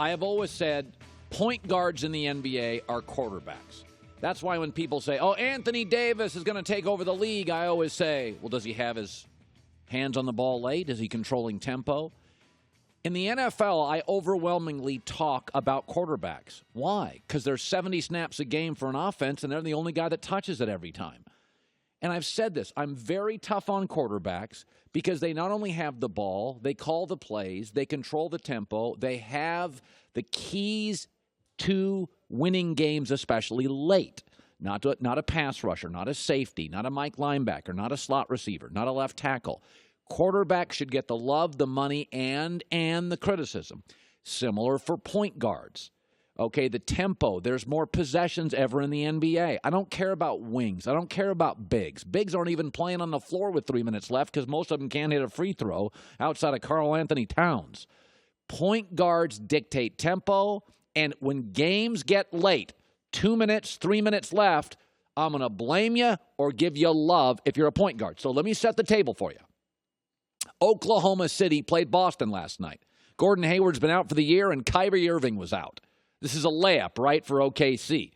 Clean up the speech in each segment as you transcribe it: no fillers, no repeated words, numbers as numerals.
I have always said point guards in the NBA are quarterbacks. That's why when people say, oh, Anthony Davis is going to take over the league, I always say, well, does he have his hands on the ball late? Is he controlling tempo? In the NFL, I overwhelmingly talk about quarterbacks. Why? Because there's 70 snaps a game for an offense, and they're the only guy that touches it every time. And I've said this, I'm very tough on quarterbacks because they not only have the ball, they call the plays, they control the tempo, they have the keys to winning games, especially late. Not a pass rusher, not a safety, not a Mike linebacker, not a slot receiver, not a left tackle. Quarterbacks should get the love, the money, and the criticism. Similar for point guards. Okay, the tempo. There's more possessions ever in the NBA. I don't care about wings. I don't care about bigs. Bigs aren't even playing on the floor with 3 minutes left because most of them can't hit a free throw outside of Karl Anthony Towns. Point guards dictate tempo, and when games get late, 2 minutes, 3 minutes left, I'm going to blame you or give you love if you're a point guard. So let me set the table for you. Oklahoma City played Boston last night. Gordon Hayward's been out for the year, and Kyrie Irving was out. This is a layup, right, for OKC.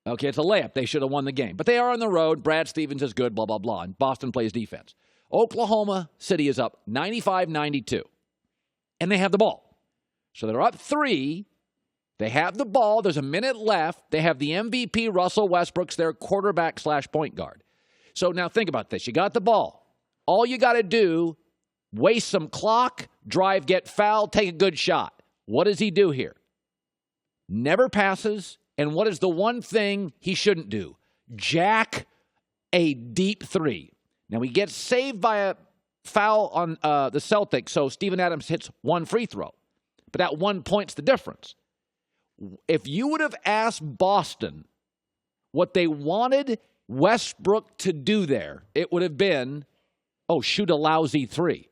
Okay, it's a layup. They should have won the game. But they are on the road. Brad Stevens is good, blah, blah, blah. And Boston plays defense. Oklahoma City is up 95-92. And they have the ball. So they're up 3. They have the ball. There's a minute left. They have the MVP, Russell Westbrook's their quarterback/point guard. So now think about this. You got the ball. All you got to do, waste some clock, drive, get fouled, take a good shot. What does he do here? Never passes, and what is the one thing he shouldn't do? Jack a deep 3. Now, he gets saved by a foul on the Celtics, so Steven Adams hits one free throw. But that 1 point's the difference. If you would have asked Boston what they wanted Westbrook to do there, it would have been, shoot a lousy 3.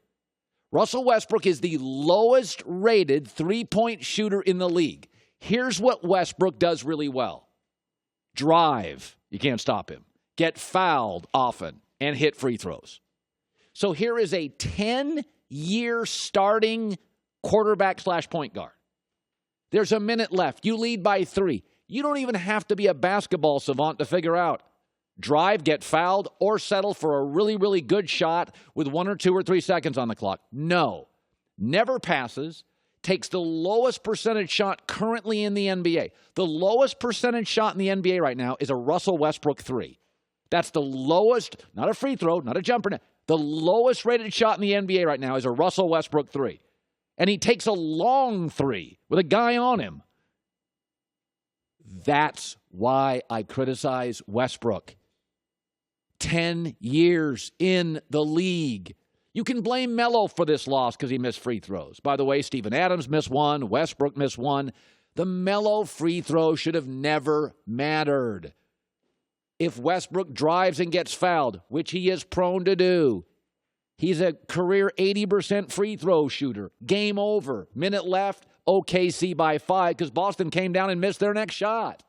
Russell Westbrook is the lowest rated three-point shooter in the league. Here's what Westbrook does really well. Drive. You can't stop him. Get fouled often and hit free throws. So here is a 10-year starting quarterback/point guard. There's a minute left. You lead by 3. You don't even have to be a basketball savant to figure out. Drive, get fouled, or settle for a really, really good shot with 1 or 2 or 3 seconds on the clock. No. Never passes. Takes the lowest percentage shot currently in the NBA. The lowest percentage shot in the NBA right now is a Russell Westbrook 3. That's the lowest, not a free throw, not a jumper. The lowest rated shot in the NBA right now is a Russell Westbrook 3. And he takes a long 3 with a guy on him. That's why I criticize Westbrook. 10 years in the league. You can blame Melo for this loss because he missed free throws. By the way, Steven Adams missed 1. Westbrook missed 1. The Melo free throw should have never mattered. If Westbrook drives and gets fouled, which he is prone to do, he's a career 80% free throw shooter. Game over. Minute left. OKC by 5 because Boston came down and missed their next shot.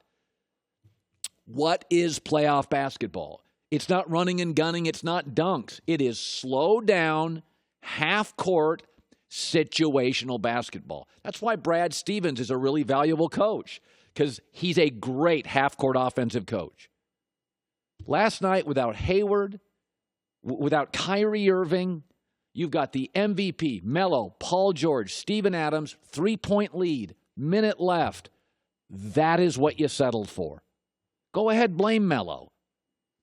What is playoff basketball? It's not running and gunning. It's not dunks. It is slow down, half-court, situational basketball. That's why Brad Stevens is a really valuable coach, because he's a great half-court offensive coach. Last night, without Hayward, without Kyrie Irving, you've got the MVP, Melo, Paul George, Steven Adams, 3-point lead, minute left. That is what you settled for. Go ahead, blame Melo.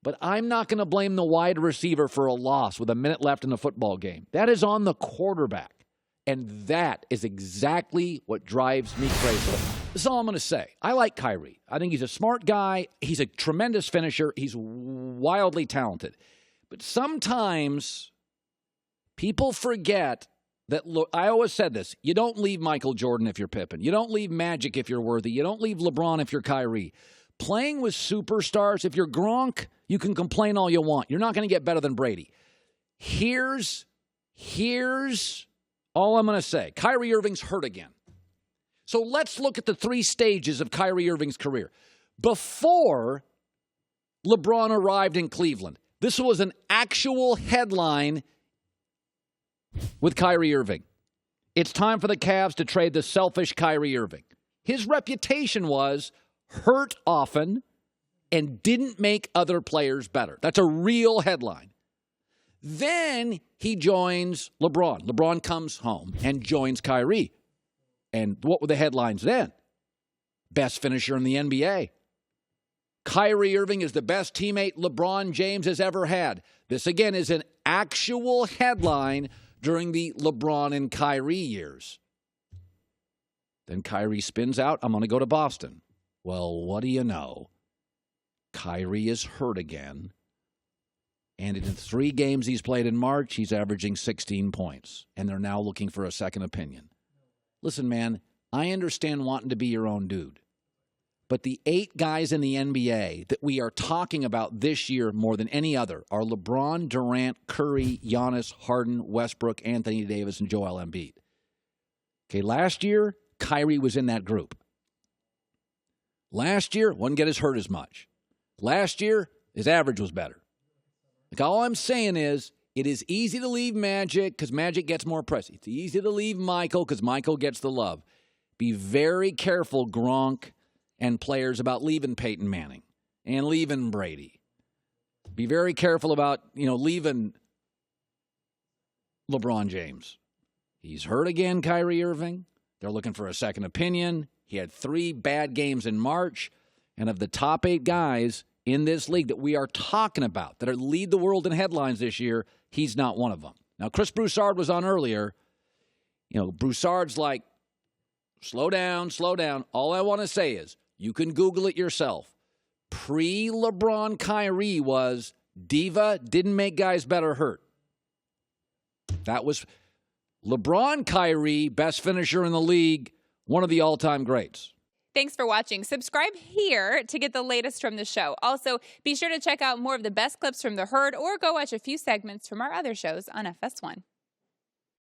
But I'm not going to blame the wide receiver for a loss with a minute left in the football game. That is on the quarterback. And that is exactly what drives me crazy. This is all I'm going to say. I like Kyrie. I think he's a smart guy. He's a tremendous finisher. He's wildly talented. But sometimes people forget that, look, I always said this. You don't leave Michael Jordan if you're Pippen. You don't leave Magic if you're Worthy. You don't leave LeBron if you're Kyrie. Playing with superstars, if you're Gronk, you can complain all you want. You're not going to get better than Brady. Here's all I'm going to say. Kyrie Irving's hurt again. So let's look at the 3 stages of Kyrie Irving's career. Before LeBron arrived in Cleveland, this was an actual headline with Kyrie Irving. It's time for the Cavs to trade the selfish Kyrie Irving. His reputation was hurt often and didn't make other players better. That's a real headline. Then he joins LeBron. LeBron comes home and joins Kyrie. And what were the headlines then? Best finisher in the NBA. Kyrie Irving is the best teammate LeBron James has ever had. This, again, is an actual headline during the LeBron and Kyrie years. Then Kyrie spins out, I'm going to go to Boston. Well, what do you know? Kyrie is hurt again. And in 3 games he's played in March, he's averaging 16 points. And they're now looking for a second opinion. Listen, man, I understand wanting to be your own dude. But the 8 guys in the NBA that we are talking about this year more than any other are LeBron, Durant, Curry, Giannis, Harden, Westbrook, Anthony Davis, and Joel Embiid. Okay, last year, Kyrie was in that group. Last year, wouldn't get as hurt as much. Last year, his average was better. Like, all I'm saying is, it is easy to leave Magic because Magic gets more press. It's easy to leave Michael because Michael gets the love. Be very careful, Gronk and players, about leaving Peyton Manning and leaving Brady. Be very careful about, leaving LeBron James. He's hurt again, Kyrie Irving. They're looking for a second opinion. He had 3 bad games in March. And of the top 8 guys in this league that we are talking about that lead the world in headlines this year, he's not one of them. Now, Chris Broussard was on earlier. Broussard's like, slow down, slow down. All I want to say is, you can Google it yourself. Pre-LeBron Kyrie was diva, didn't make guys better, hurt. That was LeBron Kyrie, best finisher in the league, one of the all-time greats. Thanks for watching. Subscribe here to get the latest from the show. Also, be sure to check out more of the best clips from The Herd or go watch a few segments from our other shows on FS1.